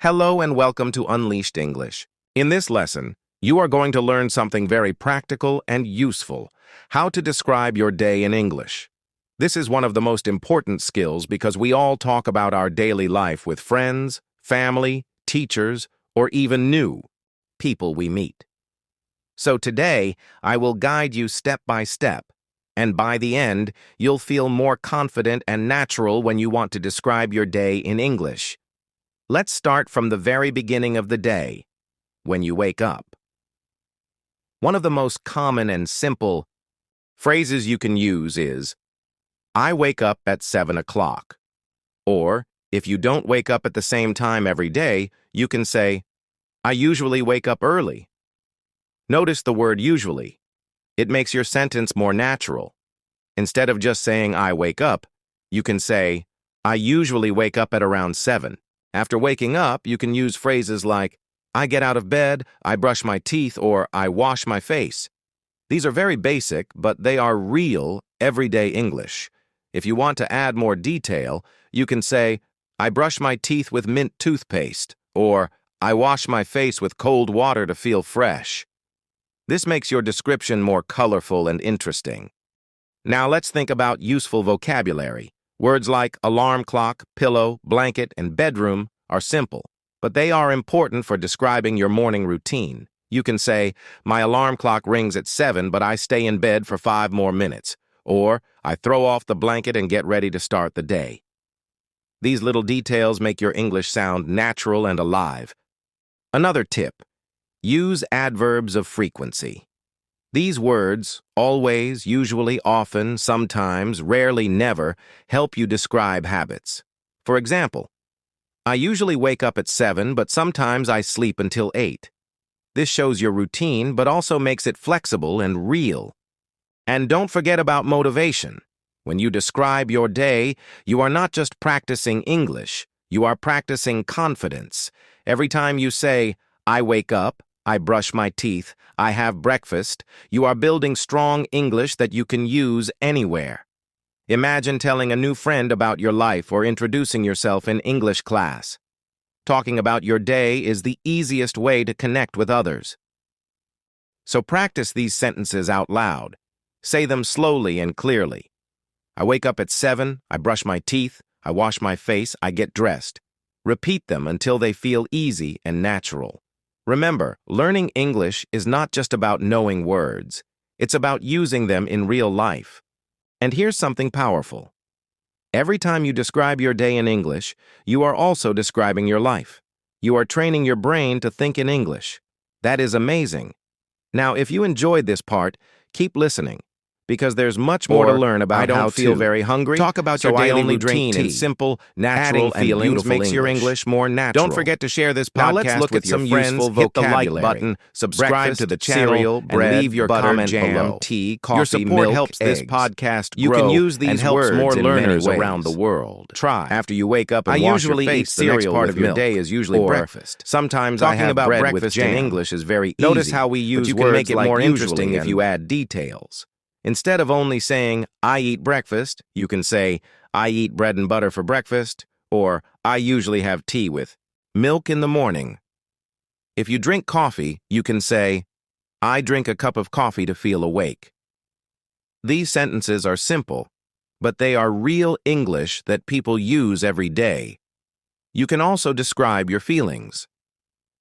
Hello and welcome to Unleashed English. In this lesson, you are going to learn something very practical and useful: how to describe your day in English. This is one of the most important skills because we all talk about our daily life with friends, family, teachers, or even new people we meet. So today, I will guide you step by step, and by the end, you'll feel more confident and natural when you want to describe your day in English. Let's start from the very beginning of the day, when you wake up. One of the most common and simple phrases you can use is, "I wake up at 7 o'clock." Or, if you don't wake up at the same time every day, you can say, "I usually wake up early." Notice the word usually. It makes your sentence more natural. Instead of just saying, "I wake up," you can say, "I usually wake up at around 7. After waking up, you can use phrases like, "I get out of bed," "I brush my teeth," or "I wash my face." These are very basic, but they are real, everyday English. If you want to add more detail, you can say, "I brush my teeth with mint toothpaste," or "I wash my face with cold water to feel fresh." This makes your description more colorful and interesting. Now let's think about useful vocabulary. Words like alarm clock, pillow, blanket, and bedroom are simple, but they are important for describing your morning routine. You can say, "My alarm clock rings at 7, but I stay in bed for 5 more minutes," or "I throw off the blanket and get ready to start the day." These little details make your English sound natural and alive. Another tip: use adverbs of frequency. These words, always, usually, often, sometimes, rarely, never, help you describe habits. For example, "I usually wake up at 7, but sometimes I sleep until 8. This shows your routine, but also makes it flexible and real. And don't forget about motivation. When you describe your day, you are not just practicing English, you are practicing confidence. Every time you say, "I wake up," "I brush my teeth," "I have breakfast," you are building strong English that you can use anywhere. Imagine telling a new friend about your life or introducing yourself in English class. Talking about your day is the easiest way to connect with others. So practice these sentences out loud. Say them slowly and clearly. "I wake up at 7, I brush my teeth, I wash my face, I get dressed." Repeat them until they feel easy and natural. Remember, learning English is not just about knowing words. It's about using them in real life. And here's something powerful. Every time you describe your day in English, you are also describing your life. You are training your brain to think in English. That is amazing. Now, if you enjoyed this part, keep listening, because there's much more to learn about. "I don't feel very hungry." Talk about your daily routine in simple, natural, and feelings makes your English more natural. Don't forget to share this podcast with your friends. Hit the like button, subscribe to the channel, cereal, bread, and leave your comment below. Tea, coffee, your support milk, helps eggs. This podcast grow. You can use these and words more learners around the world. Try. After you wake up and wash your face, the next part of your day is usually breakfast. Sometimes I have about bread with jam. In English is very easy. Notice how we use words make it more interesting if you add details. Instead of only saying, "I eat breakfast," you can say, "I eat bread and butter for breakfast," or "I usually have tea with milk in the morning." If you drink coffee, you can say, "I drink a cup of coffee to feel awake." These sentences are simple, but they are real English that people use every day. You can also describe your feelings.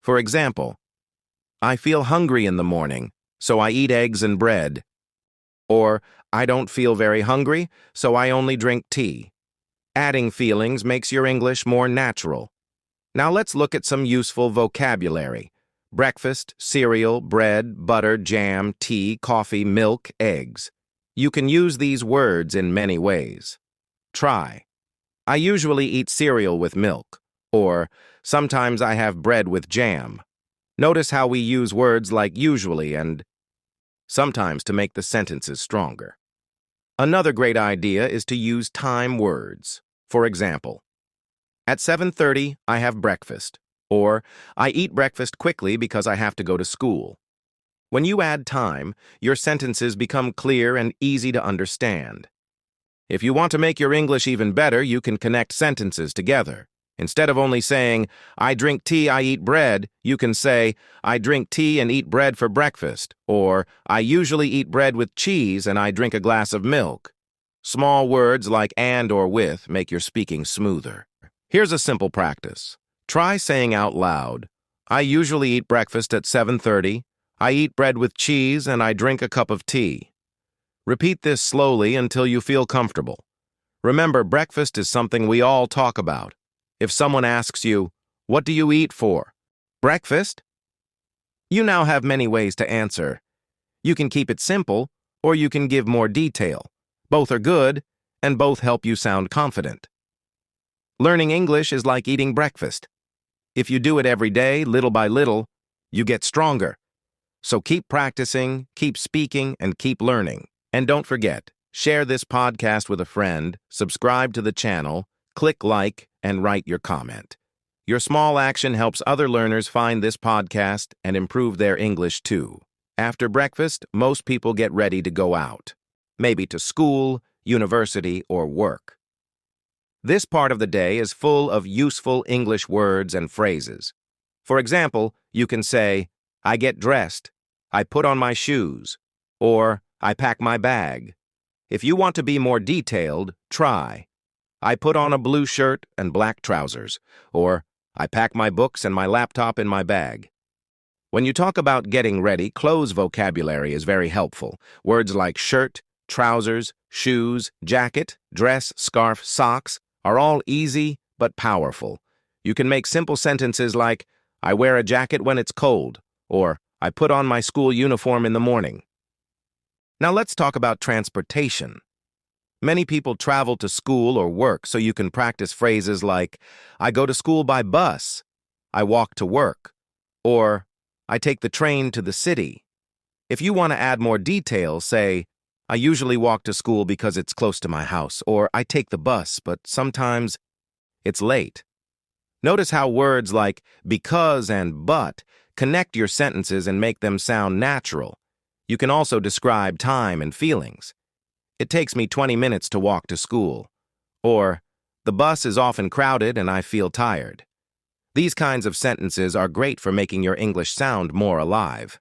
For example, "I feel hungry in the morning, so I eat eggs and bread." Or, "I don't feel very hungry, so I only drink tea." Adding feelings makes your English more natural. Now let's look at some useful vocabulary. Breakfast, cereal, bread, butter, jam, tea, coffee, milk, eggs. You can use these words in many ways. Try. "I usually eat cereal with milk," or "Sometimes I have bread with jam." Notice how we use words like usually and sometimes to make the sentences stronger. Another great idea is to use time words. For example, "At 7:30, I have breakfast," or "I eat breakfast quickly because I have to go to school." When you add time, your sentences become clear and easy to understand. If you want to make your English even better, you can connect sentences together. Instead of only saying, I drink tea, I eat bread, you can say, I drink tea and eat bread for breakfast, or I usually eat bread with cheese and I drink a glass of milk. Small words like and or with make your speaking smoother. Here's a simple practice. Try saying out loud, I usually eat breakfast at 7:30, I eat bread with cheese and I drink a cup of tea. Repeat this slowly until you feel comfortable. Remember, breakfast is something we all talk about. If someone asks you, what do you eat for? Breakfast? You now have many ways to answer. You can keep it simple, or you can give more detail. Both are good, and both help you sound confident. Learning English is like eating breakfast. If you do it every day, little by little, you get stronger. So keep practicing, keep speaking, and keep learning. And don't forget, share this podcast with a friend, subscribe to the channel, click like, and write your comment. Your small action helps other learners find this podcast and improve their English too. After breakfast, most people get ready to go out, maybe to school, university, or work. This part of the day is full of useful English words and phrases. For example, you can say, I get dressed, I put on my shoes, or I pack my bag. If you want to be more detailed, try, I put on a blue shirt and black trousers, or I pack my books and my laptop in my bag. When you talk about getting ready, clothes vocabulary is very helpful. Words like shirt, trousers, shoes, jacket, dress, scarf, socks are all easy but powerful. You can make simple sentences like, I wear a jacket when it's cold, or I put on my school uniform in the morning. Now let's talk about transportation. Many people travel to school or work, so you can practice phrases like, I go to school by bus, I walk to work, or I take the train to the city. If you want to add more detail, say, I usually walk to school because it's close to my house, or I take the bus, but sometimes it's late. Notice how words like because and but connect your sentences and make them sound natural. You can also describe time and feelings. It takes me 20 minutes to walk to school. Or, the bus is often crowded and I feel tired. These kinds of sentences are great for making your English sound more alive.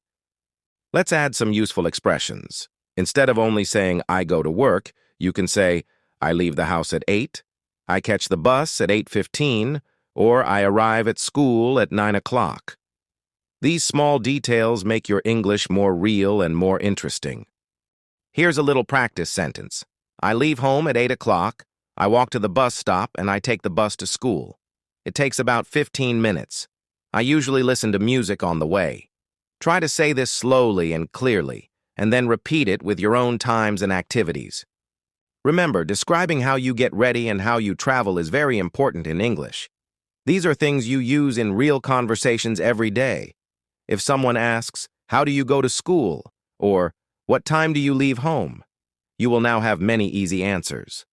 Let's add some useful expressions. Instead of only saying, I go to work, you can say, I leave the house at 8, I catch the bus at 8:15, or I arrive at school at 9 o'clock. These small details make your English more real and more interesting. Here's a little practice sentence. I leave home at 8 o'clock, I walk to the bus stop, and I take the bus to school. It takes about 15 minutes. I usually listen to music on the way. Try to say this slowly and clearly, and then repeat it with your own times and activities. Remember, describing how you get ready and how you travel is very important in English. These are things you use in real conversations every day. If someone asks, how do you go to school? Or, what time do you leave home? You will now have many easy answers.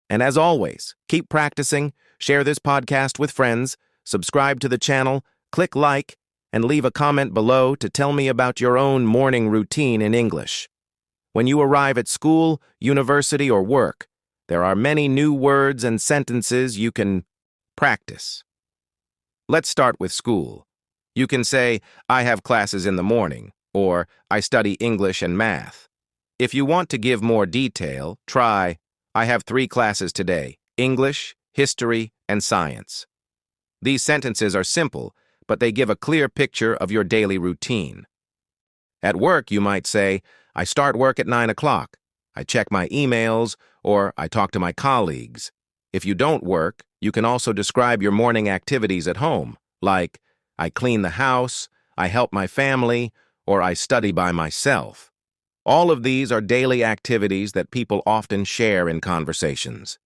And as always, keep practicing, share this podcast with friends, subscribe to the channel, click like, and leave a comment below to tell me about your own morning routine in English. When you arrive at school, university, or work, there are many new words and sentences you can practice. Let's start with school. You can say, I have classes in the morning, or I study English and math. If you want to give more detail, try, I have 3 classes today, English, history, and science. These sentences are simple, but they give a clear picture of your daily routine. At work, you might say, I start work at 9 o'clock, I check my emails, or I talk to my colleagues. If you don't work, you can also describe your morning activities at home, like, I clean the house, I help my family, or I study by myself. All of these are daily activities that people often share in conversations.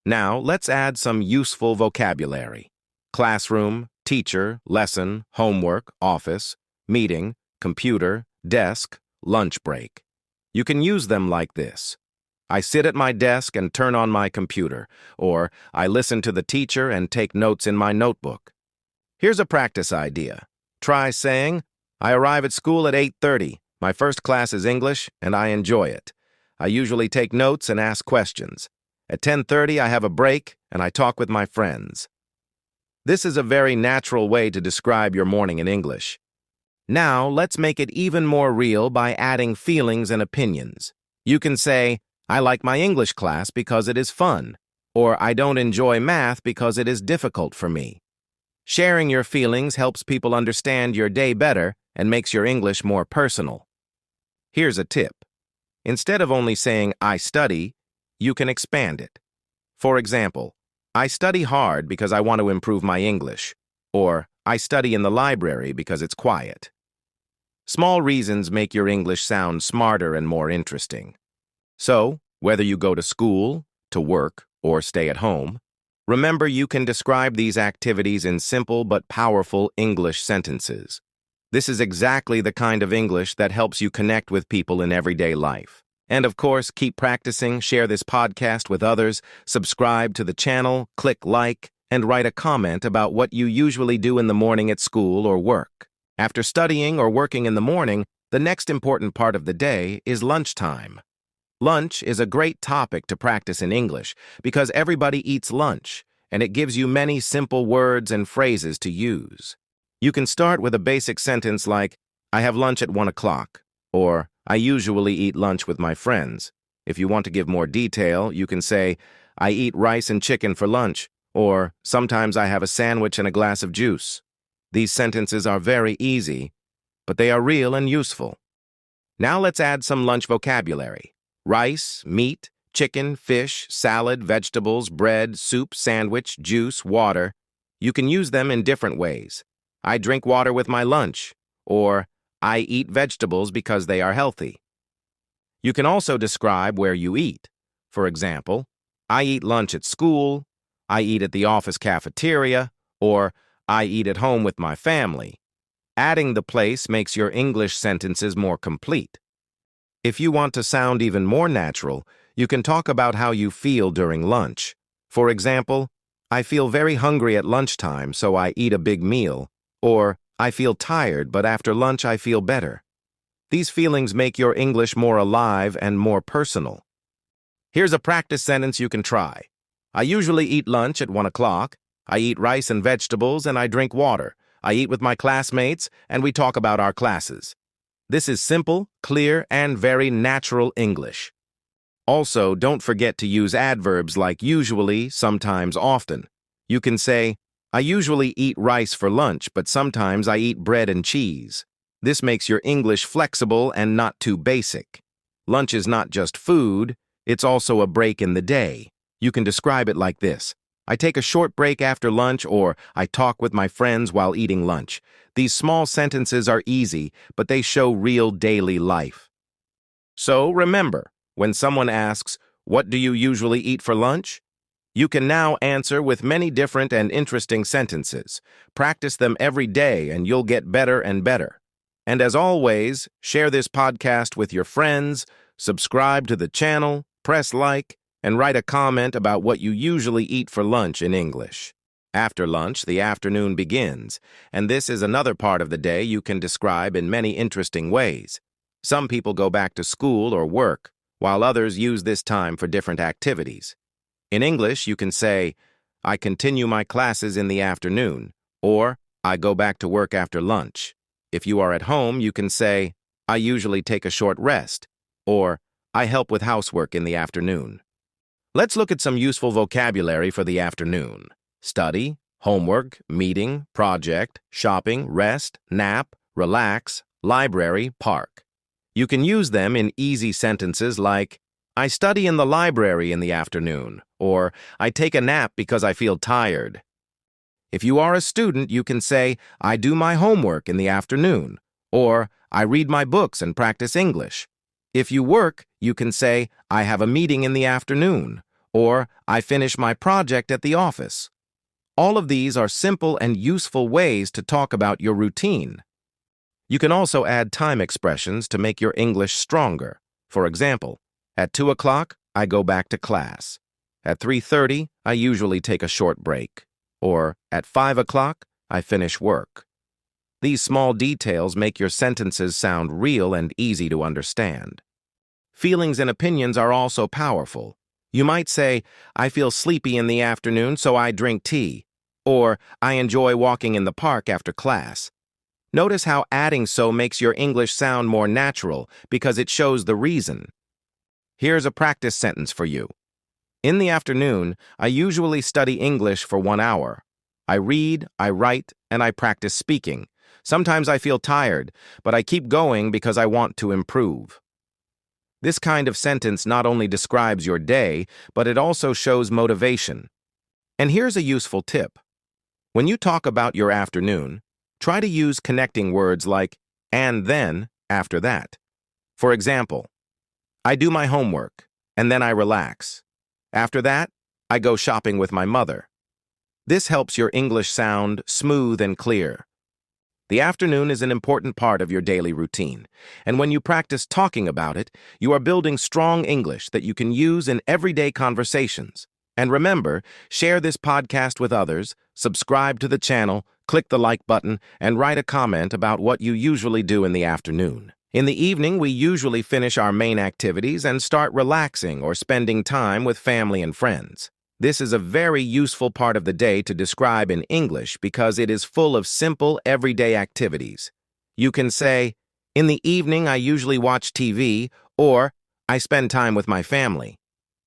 Now, let's add some useful vocabulary. Classroom, teacher, lesson, homework, office, meeting, computer, desk, lunch break. You can use them like this. I sit at my desk and turn on my computer, or I listen to the teacher and take notes in my notebook. Here's a practice idea. Try saying, I arrive at school at 8:30. My first class is English, and I enjoy it. I usually take notes and ask questions. At 10:30, I have a break, and I talk with my friends. This is a very natural way to describe your morning in English. Now, let's make it even more real by adding feelings and opinions. You can say, I like my English class because it is fun, or I don't enjoy math because it is difficult for me. Sharing your feelings helps people understand your day better and makes your English more personal. Here's a tip. Instead of only saying, I study, you can expand it. For example, I study hard because I want to improve my English, or I study in the library because it's quiet. Small reasons make your English sound smarter and more interesting. So, whether you go to school, to work, or stay at home, remember you can describe these activities in simple but powerful English sentences. This is exactly the kind of English that helps you connect with people in everyday life. And of course, keep practicing, share this podcast with others, subscribe to the channel, click like, and write a comment about what you usually do in the morning at school or work. After studying or working in the morning, the next important part of the day is lunchtime. Lunch is a great topic to practice in English because everybody eats lunch, and it gives you many simple words and phrases to use. You can start with a basic sentence like, I have lunch at 1 o'clock, or I usually eat lunch with my friends. If you want to give more detail, you can say, I eat rice and chicken for lunch, or sometimes I have a sandwich and a glass of juice. These sentences are very easy, but they are real and useful. Now let's add some lunch vocabulary. Rice, meat, chicken, fish, salad, vegetables, bread, soup, sandwich, juice, water. You can use them in different ways. I drink water with my lunch, or I eat vegetables because they are healthy. You can also describe where you eat. For example, I eat lunch at school, I eat at the office cafeteria, or I eat at home with my family. Adding the place makes your English sentences more complete. If you want to sound even more natural, you can talk about how you feel during lunch. For example, I feel very hungry at lunchtime, so I eat a big meal. Or, I feel tired, but after lunch I feel better. These feelings make your English more alive and more personal. Here's a practice sentence you can try. I usually eat lunch at 1 o'clock. I eat rice and vegetables, and I drink water. I eat with my classmates, and we talk about our classes. This is simple, clear, and very natural English. Also, don't forget to use adverbs like usually, sometimes, often. You can say, I usually eat rice for lunch, but sometimes I eat bread and cheese. This makes your English flexible and not too basic. Lunch is not just food, it's also a break in the day. You can describe it like this. I take a short break after lunch, or I talk with my friends while eating lunch. These small sentences are easy, but they show real daily life. So remember, when someone asks, what do you usually eat for lunch? You can now answer with many different and interesting sentences. Practice them every day and you'll get better and better. And as always, share this podcast with your friends, subscribe to the channel, press like, and write a comment about what you usually eat for lunch in English. After lunch, the afternoon begins, and this is another part of the day you can describe in many interesting ways. Some people go back to school or work, while others use this time for different activities. In English, you can say, I continue my classes in the afternoon, or I go back to work after lunch. If you are at home, you can say, I usually take a short rest, or I help with housework in the afternoon. Let's look at some useful vocabulary for the afternoon. Study, homework, meeting, project, shopping, rest, nap, relax, library, park. You can use them in easy sentences like, I study in the library in the afternoon, or I take a nap because I feel tired. If you are a student, you can say, I do my homework in the afternoon, or I read my books and practice English. If you work, you can say, I have a meeting in the afternoon, or I finish my project at the office. All of these are simple and useful ways to talk about your routine. You can also add time expressions to make your English stronger. For example, at 2 o'clock, I go back to class. At 3:30, I usually take a short break. Or at 5 o'clock, I finish work. These small details make your sentences sound real and easy to understand. Feelings and opinions are also powerful. You might say, I feel sleepy in the afternoon, so I drink tea. or I enjoy walking in the park after class. Notice how adding so makes your English sound more natural because it shows the reason. Here's a practice sentence for you. In the afternoon, I usually study English for 1 hour. I read, I write, and I practice speaking. Sometimes I feel tired, but I keep going because I want to improve. This kind of sentence not only describes your day, but it also shows motivation. And here's a useful tip. When you talk about your afternoon, try to use connecting words like and then after that. For example, I do my homework, and then I relax. After that, I go shopping with my mother. This helps your English sound smooth and clear. The afternoon is an important part of your daily routine, and when you practice talking about it, you are building strong English that you can use in everyday conversations. And remember, share this podcast with others, subscribe to the channel, click the like button, and write a comment about what you usually do in the afternoon. In the evening, we usually finish our main activities and start relaxing or spending time with family and friends. This is a very useful part of the day to describe in English because it is full of simple, everyday activities. You can say, in the evening I usually watch TV, or I spend time with my family.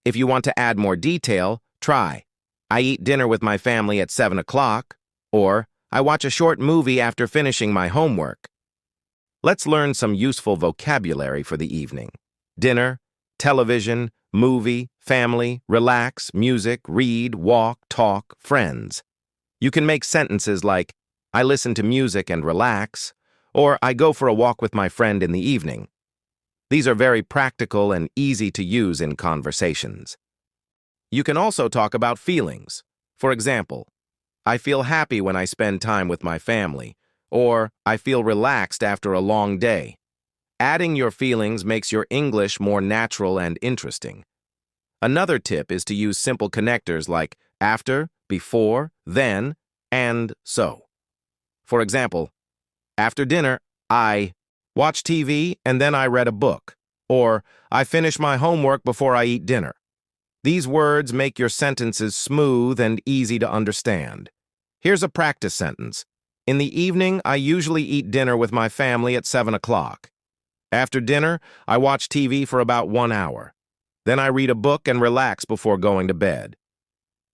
If you want to add more detail, try, I eat dinner with my family at 7 o'clock, or I watch a short movie after finishing my homework. Let's learn some useful vocabulary for the evening. Dinner, television, movie, family, relax, music, read, walk, talk, friends. You can make sentences like, I listen to music and relax, or I go for a walk with my friend in the evening. These are very practical and easy to use in conversations. You can also talk about feelings. For example, I feel happy when I spend time with my family, or I feel relaxed after a long day. Adding your feelings makes your English more natural and interesting. Another tip is to use simple connectors like after, before, then, and so. For example, after dinner, I watch TV and then I read a book, or I finish my homework before I eat dinner. These words make your sentences smooth and easy to understand. Here's a practice sentence. In the evening, I usually eat dinner with my family at 7 o'clock. After dinner, I watch TV for about 1 hour. Then I read a book and relax before going to bed.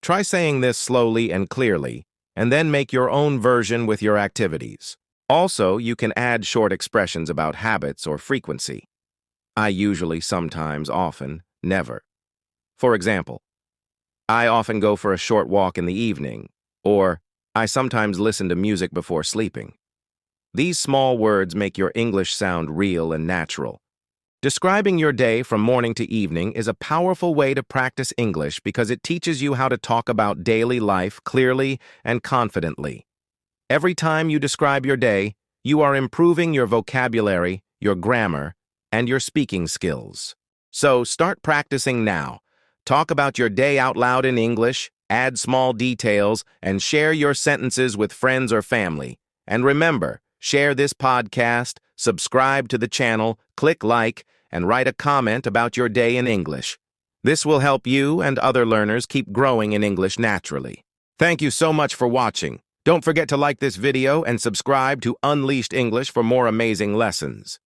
Try saying this slowly and clearly, and then make your own version with your activities. Also, you can add short expressions about habits or frequency. I usually, sometimes, often, never. For example, I often go for a short walk in the evening, or I sometimes listen to music before sleeping. These small words make your English sound real and natural. Describing your day from morning to evening is a powerful way to practice English because it teaches you how to talk about daily life clearly and confidently. Every time you describe your day, you are improving your vocabulary, your grammar, and your speaking skills. So start practicing now. Talk about your day out loud in English, add small details, and share your sentences with friends or family. And remember, share this podcast, subscribe to the channel, click like, and write a comment about your day in English. This will help you and other learners keep growing in English naturally. Thank you so much for watching. Don't forget to like this video and subscribe to Unleashed English for more amazing lessons.